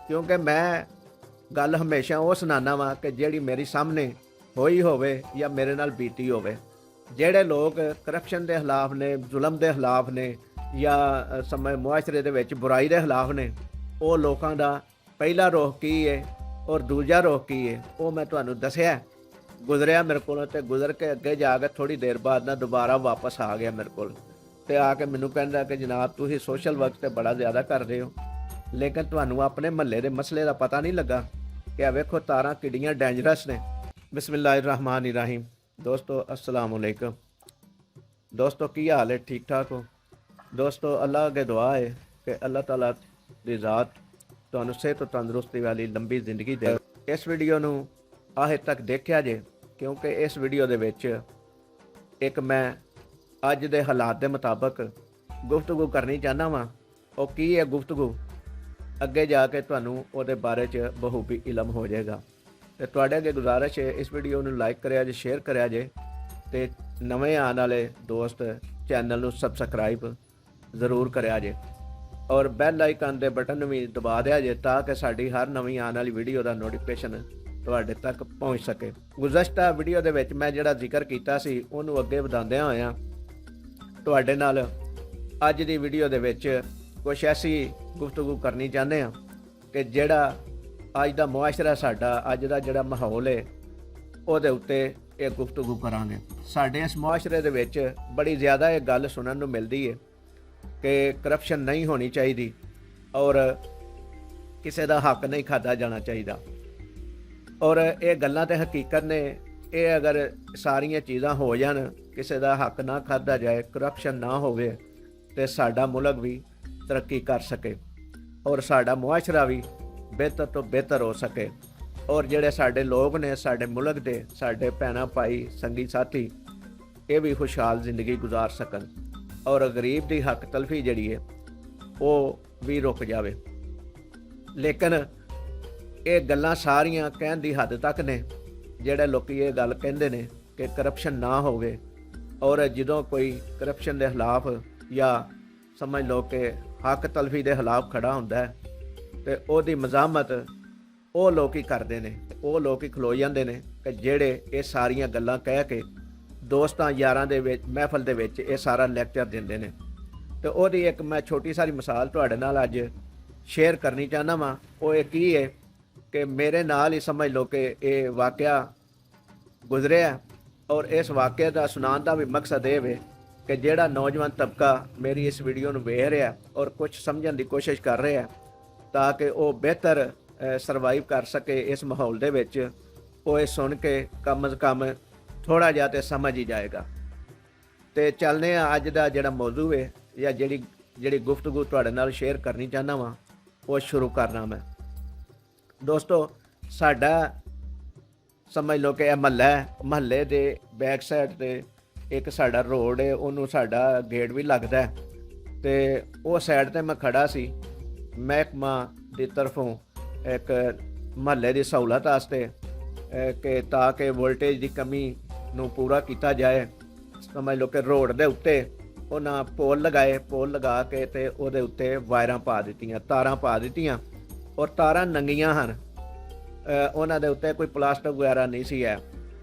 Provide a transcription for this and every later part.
क्योंकि मैं गल हमेशा वो सुनाना वा कि जिहड़ी मेरी सामने होई होवे या मेरे नाल बीती होवे। ਜਿਹੜੇ ਲੋਕ ਕਰਪਸ਼ਨ ਦੇ ਖਿਲਾਫ ਨੇ, ਜ਼ੁਲਮ ਦੇ ਖਿਲਾਫ ਨੇ ਜਾਂ ਸਮੇਂ ਮੁਆਸ਼ਰੇ ਦੇ ਵਿੱਚ ਬੁਰਾਈ ਦੇ ਖਿਲਾਫ ਨੇ, ਉਹ ਲੋਕਾਂ ਦਾ ਪਹਿਲਾ ਰੁਖ ਕੀ ਹੈ ਔਰ ਦੂਜਾ ਰੁਖ ਕੀ ਹੈ, ਉਹ ਮੈਂ ਤੁਹਾਨੂੰ ਦੱਸਿਆ। ਗੁਜ਼ਰਿਆ ਮੇਰੇ ਕੋਲੋਂ ਤੇ ਗੁਜ਼ਰ ਕੇ ਅੱਗੇ ਜਾ ਕੇ ਥੋੜ੍ਹੀ ਦੇਰ ਬਾਅਦ ਨਾ ਦੁਬਾਰਾ ਵਾਪਸ ਆ ਗਿਆ ਮੇਰੇ ਕੋਲ ਤੇ ਆ ਕੇ ਮੈਨੂੰ ਕਹਿੰਦਾ ਕਿ ਜਨਾਬ ਤੁਸੀਂ ਸੋਸ਼ਲ ਵਰਕ ਤੇ ਬੜਾ ਜ਼ਿਆਦਾ ਕਰਦੇ ਹੋ, ਲੇਕਿਨ ਤੁਹਾਨੂੰ ਆਪਣੇ ਮਹੱਲੇ ਦੇ ਮਸਲੇ ਦਾ ਪਤਾ ਨਹੀਂ ਲੱਗਾ ਕਿ ਆ ਵੇਖੋ ਤਾਰਾਂ ਕਿੱਡੀਆਂ ਡੇਂਜਰਸ ਨੇ। बिस्मिल्लाहिर्रहमानिर्रहीम। दोस्तों अस्सलाम वालेकुम। दोस्तों की हाल है, ठीक ठाक हो? दोस्तों अल्लाह के दुआ है कि अल्लाह ताला दी ज़ात तुहानू सेहत तंदुरुस्ती वाली लंबी जिंदगी दे। इस वीडियो नू आखिर तक देखिया जे, क्योंकि इस वीडियो दे विच एक मैं अज दे हालात दे मुताबिक गुफ्तगू करनी चाहना वा। ਉਹ ਕੀ है गुफ्तगू, ਅੱਗੇ ਜਾ ਕੇ ਤੁਹਾਨੂੰ ਉਹਦੇ ਬਾਰੇ 'ਚ ਬਖੂਬੀ ਇਲਮ ਹੋ ਜਾਏਗਾ। ਤੇ ਤੁਹਾਡੇ ਅੱਗੇ ਗੁਜ਼ਾਰਿਸ਼ ਹੈ ਇਸ ਵੀਡੀਓ ਨੂੰ ਲਾਈਕ ਕਰਿਆ ਜੇ, ਸ਼ੇਅਰ ਕਰਿਆ ਜੇ ਤੇ ਨਵੇਂ ਆਉਣ ਵਾਲੇ ਦੋਸਤ ਚੈਨਲ ਨੂੰ ਸਬਸਕ੍ਰਾਈਬ ਜ਼ਰੂਰ ਕਰਿਆ ਜੇ ਔਰ ਬੈਲ ਆਈਕਨ ਦੇ ਬਟਨ ਨੂੰ ਵੀ ਦਬਾ ਦਿਆ ਜੇ ਤਾਂ ਕਿ ਸਾਡੀ ਹਰ ਨਵੀਂ ਆਉਣ ਵਾਲੀ ਵੀਡੀਓ ਦਾ ਨੋਟੀਫਿਕੇਸ਼ਨ ਤੁਹਾਡੇ ਤੱਕ ਪਹੁੰਚ ਸਕੇ। ਗੁਜ਼ਸ਼ਤਾ ਵੀਡੀਓ ਦੇ ਵਿੱਚ ਮੈਂ ਜਿਹੜਾ ਜ਼ਿਕਰ ਕੀਤਾ ਸੀ ਉਹਨੂੰ ਅੱਗੇ ਵਧਾਉਂਦਿਆਂ ਹੋਇਆਂ ਤੁਹਾਡੇ ਨਾਲ ਅੱਜ ਦੀ ਵੀਡੀਓ ਦੇ ਵਿੱਚ ਕੁਛ ਐਸੀ ਗੁਫ਼ਤਗੂ ਕਰਨੀ ਚਾਹੁੰਦੇ ਹਾਂ ਕਿ ਜਿਹੜਾ ਅੱਜ ਦਾ ਮੁਆਸ਼ਰਾ ਸਾਡਾ, ਅੱਜ ਦਾ ਜਿਹੜਾ ਮਾਹੌਲ ਹੈ ਉਹਦੇ ਉੱਤੇ ਇਹ ਗੁਫ਼ਤਗੂ ਕਰਾਂਗੇ। ਸਾਡੇ ਇਸ ਮੁਆਸ਼ਰੇ ਦੇ ਵਿੱਚ ਬੜੀ ਜ਼ਿਆਦਾ ਇਹ ਗੱਲ ਸੁਣਨ ਨੂੰ ਮਿਲਦੀ ਹੈ ਕਿ ਕਰਪਸ਼ਨ ਨਹੀਂ ਹੋਣੀ ਚਾਹੀਦੀ ਔਰ ਕਿਸੇ ਦਾ ਹੱਕ ਨਹੀਂ ਖਾਧਾ ਜਾਣਾ ਚਾਹੀਦਾ ਔਰ ਇਹ ਗੱਲਾਂ ਤੇ ਹਕੀਕਤ ਨੇ। ਇਹ ਅਗਰ ਸਾਰੀਆਂ ਚੀਜ਼ਾਂ ਹੋ ਜਾਣ, ਕਿਸੇ ਦਾ ਹੱਕ ਨਾ ਖਾਧਾ ਜਾਏ, ਕਰਪਸ਼ਨ ਨਾ ਹੋਵੇ ਤੇ ਸਾਡਾ ਮੁਲਕ ਵੀ ਤਰੱਕੀ ਕਰ ਸਕੇ ਔਰ ਸਾਡਾ ਮੁਆਸ਼ਰਾ ਵੀ ਬਿਹਤਰ ਤੋਂ ਬਿਹਤਰ ਹੋ ਸਕੇ ਔਰ ਜਿਹੜੇ ਸਾਡੇ ਲੋਕ ਨੇ ਸਾਡੇ ਮੁਲਕ ਦੇ, ਸਾਡੇ ਭੈਣਾਂ ਭਾਈ ਸੰਗੀ ਸਾਥੀ, ਇਹ ਵੀ ਖੁਸ਼ਹਾਲ ਜ਼ਿੰਦਗੀ ਗੁਜ਼ਾਰ ਸਕਣ ਔਰ ਗਰੀਬ ਦੀ ਹੱਕ ਤਲਫੀ ਜਿਹੜੀ ਹੈ ਉਹ ਵੀ ਰੁਕ ਜਾਵੇ। ਲੇਕਿਨ ਇਹ ਗੱਲਾਂ ਸਾਰੀਆਂ ਕਹਿਣ ਦੀ ਹੱਦ ਤੱਕ ਨੇ। ਜਿਹੜੇ ਲੋਕੀ ਇਹ ਗੱਲ ਕਹਿੰਦੇ ਨੇ ਕਿ ਕਰਪਸ਼ਨ ਨਾ ਹੋਵੇ ਔਰ ਜਦੋਂ ਕੋਈ ਕਰਪਸ਼ਨ ਦੇ ਖਿਲਾਫ ਜਾਂ ਸਮਝ ਲਓ ਕਿ ਹੱਕ ਤਲਫੀ ਦੇ ਖਿਲਾਫ ਖੜਾ ਹੁੰਦਾ ਹੈ ਤੇ ਉਹਦੀ ਮਜ਼ਾਮਤ ਉਹ ਲੋਕ ਹੀ ਕਰਦੇ ਨੇ। ਉਹ ਲੋਕ ਹੀ ਖਲੋ ਜਾਂਦੇ ਨੇ ਕਿ ਜਿਹੜੇ ਇਹ ਸਾਰੀਆਂ ਗੱਲਾਂ ਕਹਿ ਕੇ ਦੋਸਤਾਂ ਯਾਰਾਂ ਦੇ ਵਿੱਚ ਮਹਿਫਲ ਦੇ ਵਿੱਚ ਇਹ ਸਾਰਾ ਲੈਕਚਰ ਦਿੰਦੇ ਨੇ। ਤੇ ਉਹਦੀ ਇੱਕ ਮੈਂ ਛੋਟੀ ਸਾਰੀ ਮਿਸਾਲ ਤੁਹਾਡੇ ਨਾਲ ਅੱਜ ਸ਼ੇਅਰ ਕਰਨੀ ਚਾਹੁੰਦਾ ਵਾਂ। ਉਹ ਇਹ ਕੀ ਹੈ ਕਿ ਮੇਰੇ ਨਾਲ ਹੀ ਸਮਝ ਲਓ ਕਿ ਇਹ ਵਾਕਿਆ ਗੁਜ਼ਰਿਆ ਔਰ ਇਸ ਵਾਕਿਆ ਦਾ ਸੁਣਾਉਣ ਦਾ ਵੀ ਮਕਸਦ ਇਹ ਵੇ ਕਿ ਜਿਹੜਾ ਨੌਜਵਾਨ ਤਬਕਾ ਮੇਰੀ ਇਸ ਵੀਡੀਓ ਨੂੰ ਵੇਖ ਰਿਹਾ ਔਰ ਕੁਝ ਸਮਝਣ ਦੀ ਕੋਸ਼ਿਸ਼ ਕਰ ਰਿਹਾ ਤਾਂ ਕਿ ਉਹ ਬਿਹਤਰ ਸਰਵਾਈਵ ਕਰ ਸਕੇ ਇਸ ਮਾਹੌਲ ਦੇ ਵਿੱਚ, ਉਹ ਇਹ ਸੁਣ ਕੇ ਕਮ ਅਜ਼ ਕਮ ਥੋੜ੍ਹਾ ਜਿਹਾ ਤਾਂ ਸਮਝ ਹੀ ਜਾਏਗਾ। ਤੇ ਚੱਲਦੇ ਹਾਂ ਅੱਜ ਦਾ ਜਿਹੜਾ ਮੌਜੂ ਹੈ ਜਾਂ ਜਿਹੜੀ ਗੁਫ਼ਤਗੂ ਤੁਹਾਡੇ ਨਾਲ ਸ਼ੇਅਰ ਕਰਨੀ ਚਾਹੁੰਦਾ ਵਾਂ ਉਹ ਸ਼ੁਰੂ ਕਰਨਾ ਮੈਂ। ਦੋਸਤੋ ਸਾਡਾ ਸਮਝ ਲਓ ਕਿ ਇਹ ਮਹੱਲਾ ਹੈ, ਮਹੱਲੇ ਦੇ ਬੈਕ ਸਾਈਡ 'ਤੇ ਇੱਕ ਸਾਡਾ ਰੋਡ ਹੈ, ਉਹਨੂੰ ਸਾਡਾ ਗੇਟ ਵੀ ਲੱਗਦਾ ਤੇ ਉਹ ਸਾਈਡ 'ਤੇ ਮੈਂ ਖੜਾ ਸੀ। ਮਹਿਕਮਾ ਦੀ ਤਰਫੋਂ ਇੱਕ ਮਹੱਲੇ ਦੀ ਸਹੂਲਤ ਵਾਸਤੇ ਕਿ ਤਾਂ ਕਿ ਵੋਲਟੇਜ ਦੀ ਕਮੀ ਨੂੰ ਪੂਰਾ ਕੀਤਾ ਜਾਏ, ਸਮਝ ਲਓ ਕਿ ਰੋਡ ਦੇ ਉੱਤੇ ਉਹਨਾਂ ਪੋਲ ਲਗਾਏ, ਪੋਲ ਲਗਾ ਕੇ ਤੇ ਉਹਦੇ ਉੱਤੇ ਵਾਇਰਾਂ ਪਾ ਦਿੱਤੀਆਂ, ਤਾਰਾਂ ਪਾ ਦਿੱਤੀਆਂ ਔਰ ਤਾਰਾਂ ਨੰਗੀਆਂ ਹਨ। ਉਹਨਾਂ ਦੇ ਉੱਤੇ ਕੋਈ ਪਲਾਸਟਿਕ ਵਗੈਰਾ ਨਹੀਂ ਸੀ ਹੈ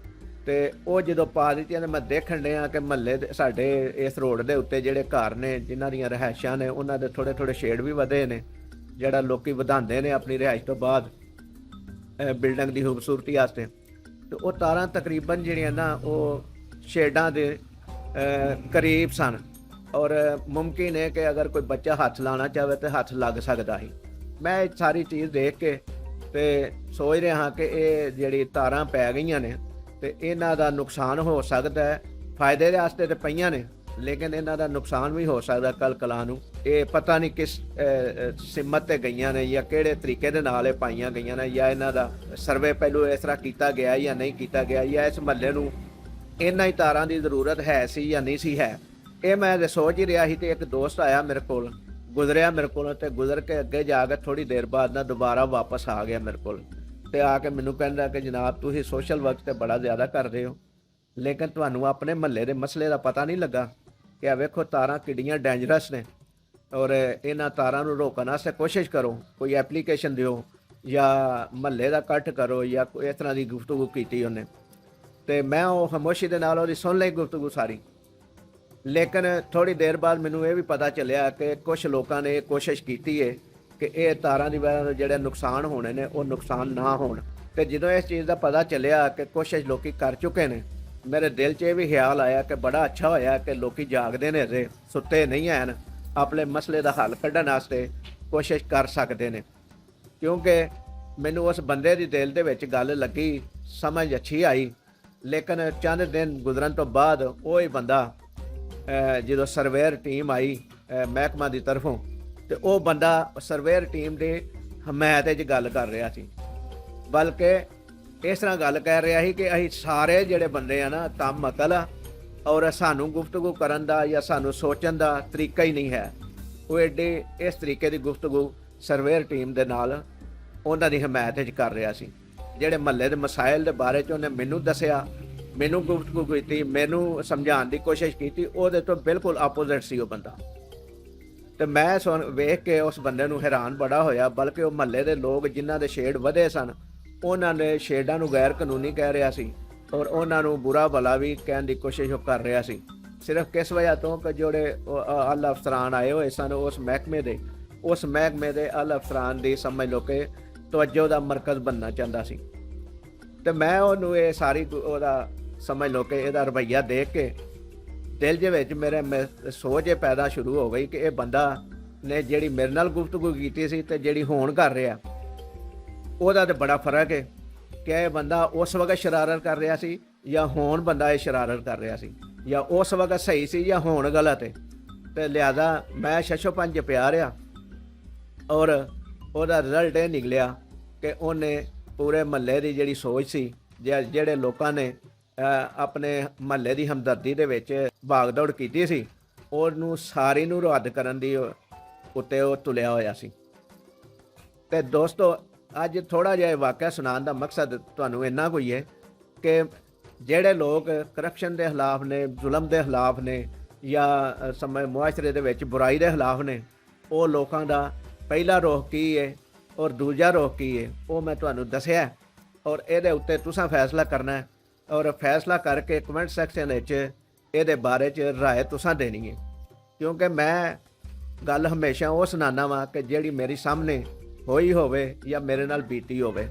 ਤੇ ਉਹ ਜਦੋਂ ਪਾ ਦਿੱਤੀਆਂ ਤੇ ਮੈਂ ਦੇਖਣ ਡਿਆ ਕਿ ਮਹੱਲੇ ਦੇ ਸਾਡੇ ਇਸ ਰੋਡ ਦੇ ਉੱਤੇ ਜਿਹੜੇ ਘਰ ਨੇ ਜਿਨ੍ਹਾਂ ਦੀਆਂ ਰਿਹਾਇਸ਼ਾਂ ਨੇ ਉਹਨਾਂ ਦੇ ਥੋੜ੍ਹੇ ਥੋੜ੍ਹੇ ਸ਼ੇਡ ਵੀ ਵਧੇ ਨੇ, ਜਿਹੜਾ ਲੋਕੀ ਵਧਾਉਂਦੇ ਨੇ ਆਪਣੀ ਰਿਹਾਇਸ਼ ਤੋਂ ਬਾਅਦ ਬਿਲਡਿੰਗ ਦੀ ਖੂਬਸੂਰਤੀ ਵਾਸਤੇ। ਤੇ ਉਹ ਤਾਰਾਂ ਤਕਰੀਬਨ ਜਿਹੜੀਆਂ ਨਾ ਉਹ ਸ਼ੇਡਾਂ ਦੇ ਕਰੀਬ ਸਨ ਔਰ ਮੁਮਕਿਨ ਹੈ ਕਿ ਅਗਰ ਕੋਈ ਬੱਚਾ ਹੱਥ ਲਾਉਣਾ ਚਾਹਵੇ ਤਾਂ ਹੱਥ ਲੱਗ ਸਕਦਾ ਸੀ। ਮੈਂ ਇਹ ਸਾਰੀ ਚੀਜ਼ ਦੇਖ ਕੇ ਤੇ ਸੋਚ ਰਿਹਾ ਹਾਂ ਕਿ ਇਹ ਜਿਹੜੀ ਤਾਰਾਂ ਪੈ ਗਈਆਂ ਨੇ ਤੇ ਇਹਨਾਂ ਦਾ ਨੁਕਸਾਨ ਹੋ ਸਕਦਾ ਹੈ। ਫਾਇਦੇ ਦੇ ਵਾਸਤੇ ਤੇ ਪਈਆਂ ਨੇ ਲੇਕਿਨ ਇਹਨਾਂ ਦਾ ਨੁਕਸਾਨ ਵੀ ਹੋ ਸਕਦਾ ਕੱਲ੍ਹ ਕਲਾਂ ਨੂੰ। ਇਹ ਪਤਾ ਨਹੀਂ ਕਿਸ ਸਿਮਤ 'ਤੇ ਗਈਆਂ ਨੇ ਜਾਂ ਕਿਹੜੇ ਤਰੀਕੇ ਦੇ ਨਾਲ ਇਹ ਪਾਈਆਂ ਗਈਆਂ ਨੇ ਜਾਂ ਇਹਨਾਂ ਦਾ ਸਰਵੇ ਪਹਿਲੋਂ ਇਸ ਤਰ੍ਹਾਂ ਕੀਤਾ ਗਿਆ ਜਾਂ ਨਹੀਂ ਕੀਤਾ ਗਿਆ ਜਾਂ ਇਸ ਮਹੱਲੇ ਨੂੰ ਇਹਨਾਂ ਹੀ ਤਾਰਾਂ ਦੀ ਜ਼ਰੂਰਤ ਹੈ ਸੀ ਜਾਂ ਨਹੀਂ ਸੀ ਹੈ। ਇਹ ਮੈਂ ਸੋਚ ਹੀ ਰਿਹਾ ਸੀ ਤੇ ਇੱਕ ਦੋਸਤ ਆਇਆ ਮੇਰੇ ਕੋਲ, ਗੁਜ਼ਰਿਆ ਮੇਰੇ ਕੋਲ ਤੇ ਗੁਜ਼ਰ ਕੇ ਅੱਗੇ ਜਾ ਕੇ ਥੋੜ੍ਹੀ ਦੇਰ ਬਾਅਦ ਨਾ ਦੁਬਾਰਾ ਵਾਪਸ ਆ ਗਿਆ ਮੇਰੇ ਕੋਲ ਤੇ ਆ ਕੇ ਮੈਨੂੰ ਕਹਿੰਦਾ ਕਿ ਜਨਾਬ ਤੁਸੀਂ ਸੋਸ਼ਲ ਵਰਕ ਤੇ ਬੜਾ ਜ਼ਿਆਦਾ ਕਰਦੇ ਹੋ, ਲੇਕਿਨ ਤੁਹਾਨੂੰ ਆਪਣੇ ਮਹੱਲੇ ਦੇ ਮਸਲੇ ਦਾ ਪਤਾ ਨਹੀਂ ਲੱਗਾ ਕਿ ਆ ਵੇਖੋ ਤਾਰਾਂ ਕਿੱਡੀਆਂ ਡੇਂਜਰਸ ਨੇ ਔਰ ਇਹਨਾਂ ਤਾਰਾਂ ਨੂੰ ਰੋਕਣ ਵਾਸਤੇ ਕੋਸ਼ਿਸ਼ ਕਰੋ, ਕੋਈ ਐਪਲੀਕੇਸ਼ਨ ਦਿਓ ਜਾਂ ਮਹੱਲੇ ਦਾ ਇਕੱਠ ਕਰੋ ਜਾਂ ਕੋਈ ਇਸ ਤਰ੍ਹਾਂ ਦੀ ਗੁਫ਼ਤਗੂ ਕੀਤੀ ਉਹਨੇ। ਤੇ ਮੈਂ ਉਹ ਖਾਮੋਸ਼ੀ ਦੇ ਨਾਲ ਉਹਦੀ ਸੁਣ ਲਈ ਗੁਫ਼ਤਗੂ ਸਾਰੀ। ਲੇਕਿਨ ਥੋੜ੍ਹੀ ਦੇਰ ਬਾਅਦ ਮੈਨੂੰ ਇਹ ਵੀ ਪਤਾ ਚੱਲਿਆ ਕਿ ਕੁਝ ਲੋਕਾਂ ਨੇ ਇਹ ਕੋਸ਼ਿਸ਼ ਕੀਤੀ ਹੈ ਕਿ ਇਹ ਤਾਰਾਂ ਦੀ ਵਜ੍ਹਾ ਨਾਲ ਜਿਹੜੇ ਨੁਕਸਾਨ ਹੋਣੇ ਨੇ ਉਹ ਨੁਕਸਾਨ ਨਾ ਹੋਣ। ਤੇ ਜਦੋਂ ਇਸ ਚੀਜ਼ ਦਾ ਪਤਾ ਚੱਲਿਆ ਕਿ ਕੋਸ਼ਿਸ਼ ਲੋਕੀ ਕਰ ਚੁੱਕੇ ਨੇ, ਮੇਰੇ ਦਿਲ 'ਚ ਇਹ ਵੀ ਖਿਆਲ ਆਇਆ ਕਿ ਬੜਾ ਅੱਛਾ ਹੋਇਆ ਕਿ ਲੋਕੀ ਜਾਗਦੇ ਨੇ, ਅਜੇ ਸੁੱਤੇ ਨਹੀਂ ਹਨ, ਆਪਣੇ ਮਸਲੇ ਦਾ ਹੱਲ ਕੱਢਣ ਵਾਸਤੇ ਕੋਸ਼ਿਸ਼ ਕਰ ਸਕਦੇ ਨੇ। ਕਿਉਂਕਿ ਮੈਨੂੰ ਉਸ ਬੰਦੇ ਦੀ ਦਿਲ ਦੇ ਵਿੱਚ ਗੱਲ ਲੱਗੀ, ਸਮਝ ਅੱਛੀ ਆਈ। ਲੇਕਿਨ ਚੰਦ ਦਿਨ ਗੁਜ਼ਰਨ ਤੋਂ ਬਾਅਦ ਉਹ ਹੀ ਬੰਦਾ ਜਦੋਂ ਸਰਵੇਅਰ ਟੀਮ ਆਈ ਮਹਿਕਮਾ ਦੀ ਤਰਫੋਂ, ਤੇ ਉਹ ਬੰਦਾ ਸਰਵੇਅਰ ਟੀਮ ਦੇ ਹਮਾਇਤ 'ਚ ਗੱਲ ਕਰ ਰਿਹਾ ਸੀ, ਬਲਕਿ ਇਸ ਤਰ੍ਹਾਂ ਗੱਲ ਕਹਿ ਰਿਹਾ ਸੀ ਕਿ ਅਸੀਂ ਸਾਰੇ ਜਿਹੜੇ ਬੰਦੇ ਆ ਨਾ ਕੰਮ ਅਕਲ ਆ, ਔਰ ਸਾਨੂੰ ਗੁਫ਼ਤਗੂ ਕਰਨ ਦਾ ਜਾਂ ਸਾਨੂੰ ਸੋਚਣ ਦਾ ਤਰੀਕਾ ਹੀ ਨਹੀਂ ਹੈ। ਉਹ ਐਡੇ ਇਸ ਤਰੀਕੇ ਦੀ ਗੁਫ਼ਤਗੂ ਸਰਵੇਅਰ ਟੀਮ ਦੇ ਨਾਲ ਉਹਨਾਂ ਦੀ ਹਮਾਇਤ 'ਚ ਕਰ ਰਿਹਾ ਸੀ। ਜਿਹੜੇ ਮਹੱਲੇ ਦੇ ਮਸਾਇਲ ਦੇ ਬਾਰੇ 'ਚ ਉਹਨੇ ਮੈਨੂੰ ਦੱਸਿਆ, ਮੈਨੂੰ ਗੁਫ਼ਤਗੂ ਕੀਤੀ, ਮੈਨੂੰ ਸਮਝਾਉਣ ਦੀ ਕੋਸ਼ਿਸ਼ ਕੀਤੀ, ਉਹਦੇ ਤੋਂ ਬਿਲਕੁਲ ਆਪੋਜ਼ਿਟ ਸੀ ਉਹ ਬੰਦਾ। ਤੇ ਮੈਂ ਵੇਖ ਕੇ ਉਸ ਬੰਦੇ ਨੂੰ ਹੈਰਾਨ ਬੜਾ ਹੋਇਆ। ਬਲਕਿ ਉਹ ਮਹੱਲੇ ਦੇ ਲੋਕ ਜਿਨ੍ਹਾਂ ਦੇ ਸ਼ੇਡ ਵਧੇ ਸਨ, ਉਹਨਾਂ ਨੇ ਸ਼ੇਡਾਂ ਨੂੰ ਗੈਰ ਕਾਨੂੰਨੀ ਕਹਿ ਰਿਹਾ ਸੀ ਔਰ ਉਹਨਾਂ ਨੂੰ ਬੁਰਾ ਭਲਾ ਵੀ ਕਹਿਣ ਦੀ ਕੋਸ਼ਿਸ਼ ਉਹ ਕਰ ਰਿਹਾ ਸੀ। ਸਿਰਫ ਕਿਸ ਵਜ੍ਹਾ ਤੋਂ ਕਿ ਜਿਹੜੇ ਆਲਾ ਅਫਸਰਾਨ ਆਏ ਹੋਏ ਸਨ ਉਸ ਮਹਿਕਮੇ ਦੇ ਆਲਾ ਅਫਸਰਾਨ ਦੀ ਸਮਝ ਲਓ ਕਿ ਤਵੱਜੋ ਦਾ ਮਰਕਜ਼ ਬਣਨਾ ਚਾਹੁੰਦਾ ਸੀ। ਤੇ ਮੈਂ ਉਹਨੂੰ ਇਹ ਸਾਰੀ ਉਹਦਾ ਸਮਝ ਲਓ ਕਿ ਇਹਦਾ ਰਵੱਈਆ ਦੇਖ ਕੇ ਦਿਲ ਦੇ ਵਿੱਚ ਮੇਰੇ ਸੋਚ ਇਹ ਪੈਦਾ ਸ਼ੁਰੂ ਹੋ ਗਈ ਕਿ ਇਹ ਬੰਦਾ ਨੇ ਜਿਹੜੀ ਮੇਰੇ ਨਾਲ ਗੁਫ਼ਤਗੂ ਕੀਤੀ ਸੀ ਤੇ ਜਿਹੜੀ ਹੁਣ ਕਰ ਰਿਹਾ, ਉਹਦਾ ਤੇ ਬੜਾ ਫਰਕ ਹੈ ਕਿ ਇਹ ਬੰਦਾ ਉਸ ਵਕਤ ਸ਼ਰਾਰਤ ਕਰ ਰਿਹਾ ਸੀ ਜਾਂ ਹੁਣ ਬੰਦਾ ਇਹ ਸ਼ਰਾਰਤ ਕਰ ਰਿਹਾ ਸੀ, ਜਾਂ ਉਸ ਵਕਤ ਸਹੀ ਸੀ ਜਾਂ ਹੁਣ ਗਲਤ ਹੈ। ਤੇ ਲਿਹਾਜ਼ਾ ਮੈਂ ਛੱਛੋ ਪੰਜ ਪਿਆ ਰਿਹਾ ਔਰ ਉਹਦਾ ਰਿਜ਼ਲਟ ਇਹ ਨਿਕਲਿਆ ਕਿ ਉਹਨੇ ਪੂਰੇ ਮਹੱਲੇ ਦੀ ਜਿਹੜੀ ਸੋਚ ਸੀ, ਜਿਹੜੇ ਲੋਕਾਂ ਨੇ ਆਪਣੇ ਮਹੱਲੇ ਦੀ ਹਮਦਰਦੀ ਦੇ ਵਿੱਚ ਭਾਗ ਦੌੜ ਕੀਤੀ ਸੀ, ਉਹਨੂੰ ਸਾਰੀ ਨੂੰ ਰੱਦ ਕਰਨ ਦੀ ਉੱਤੇ ਉਹ ਤੁਲਿਆ ਹੋਇਆ ਸੀ। ਤੇ ਦੋਸਤੋ, ਅੱਜ ਥੋੜ੍ਹਾ ਜਿਹਾ ਵਾਕਿਆ ਸੁਣਾਉਣ ਦਾ ਮਕਸਦ ਤੁਹਾਨੂੰ ਇੰਨਾ ਕੋਈ ਹੈ ਕਿ ਜਿਹੜੇ ਲੋਕ ਕਰਪਸ਼ਨ ਦੇ ਖਿਲਾਫ ਨੇ, ਜ਼ੁਲਮ ਦੇ ਖਿਲਾਫ ਨੇ, ਜਾਂ ਮੁਆਸ਼ਰੇ ਦੇ ਵਿੱਚ ਬੁਰਾਈ ਦੇ ਖਿਲਾਫ ਨੇ, ਉਹ ਲੋਕਾਂ ਦਾ ਪਹਿਲਾ ਰੁਖ ਕੀ ਹੈ ਔਰ ਦੂਜਾ ਰੁਖ ਕੀ ਹੈ, ਉਹ ਮੈਂ ਤੁਹਾਨੂੰ ਦੱਸਿਆ। ਔਰ ਇਹਦੇ ਉੱਤੇ ਤੁਸੀਂ ਫੈਸਲਾ ਕਰਨਾ ਹੈ ਔਰ ਫੈਸਲਾ ਕਰਕੇ ਕਮੈਂਟ ਸੈਕਸ਼ਨ ਵਿੱਚ ਇਹਦੇ ਬਾਰੇ 'ਚ ਰਾਏ ਤੁਸੀਂ ਦੇਣੀ ਹੈ। ਕਿਉਂਕਿ ਮੈਂ ਗੱਲ ਹਮੇਸ਼ਾ ਉਹ ਸੁਣਾਉਂਦਾ ਵਾਂ ਕਿ ਜਿਹੜੀ ਮੇਰੀ ਸਾਹਮਣੇ ਹੋਈ ਹੋਵੇ ਜਾਂ ਮੇਰੇ ਨਾਲ ਬੀਤੀ ਹੋਵੇ।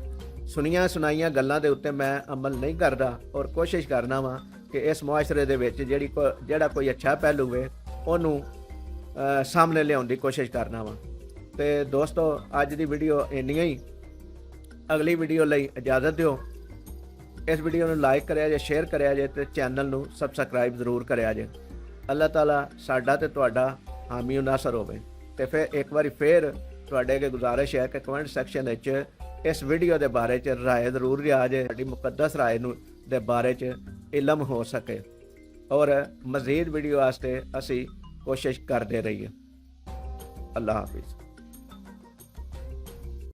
ਸੁਣੀਆਂ ਸੁਣਾਈਆਂ ਗੱਲਾਂ ਦੇ ਉੱਤੇ ਮੈਂ ਅਮਲ ਨਹੀਂ ਕਰਦਾ ਔਰ ਕੋਸ਼ਿਸ਼ ਕਰਨਾ ਵਾਂ ਕਿ ਇਸ ਮੁਆਸ਼ਰੇ ਦੇ ਵਿੱਚ ਜਿਹੜਾ ਕੋਈ ਅੱਛਾ ਪਹਿਲੂ ਹੈ ਉਹਨੂੰ ਸਾਹਮਣੇ ਲਿਆਉਣ ਦੀ ਕੋਸ਼ਿਸ਼ ਕਰਨਾ ਵਾਂ। ਤੇ ਦੋਸਤੋ, ਅੱਜ ਦੀ ਵੀਡੀਓ ਇੰਨੀਆਂ ਹੀ। ਅਗਲੀ ਵੀਡੀਓ ਲਈ ਇਜਾਜ਼ਤ ਦਿਓ। ਇਸ ਵੀਡੀਓ ਨੂੰ ਲਾਈਕ ਕਰਿਆ ਜੇ, ਸ਼ੇਅਰ ਕਰਿਆ ਜੇ ਤੇ ਚੈਨਲ ਨੂੰ ਸਬਸਕ੍ਰਾਈਬ ਜ਼ਰੂਰ ਕਰਿਆ ਜੇ। ਅੱਲਾਹ ਤਾਲਾ ਸਾਡਾ ਤੇ ਤੁਹਾਡਾ ਹਾਮੀ و ਨਾਸਰ ਹੋਵੇ। ਤੇ ਫਿਰ ਇੱਕ ਵਾਰੀ ਫਿਰ ਤੁਹਾਡੇ ਅੱਗੇ ਗੁਜ਼ਾਰਿਸ਼ ਹੈ ਕਿ ਕਮੈਂਟ ਸੈਕਸ਼ਨ ਵਿੱਚ ਇਸ ਵੀਡੀਓ ਦੇ ਬਾਰੇ 'ਚ ਰਾਏ ਜ਼ਰੂਰ ਦਿਆ ਜੇ, ਸਾਡੀ ਮੁਕੱਦਸ ਰਾਏ ਨੂੰ ਦੇ ਬਾਰੇ 'ਚ ਇਲਮ ਹੋ ਸਕੇ ਔਰ ਮਜ਼ੀਦ ਵੀਡੀਓ ਵਾਸਤੇ ਅਸੀਂ ਕੋਸ਼ਿਸ਼ ਕਰਦੇ ਰਹੀਏ। ਅੱਲਾਹ ਹਾਫਿਜ਼।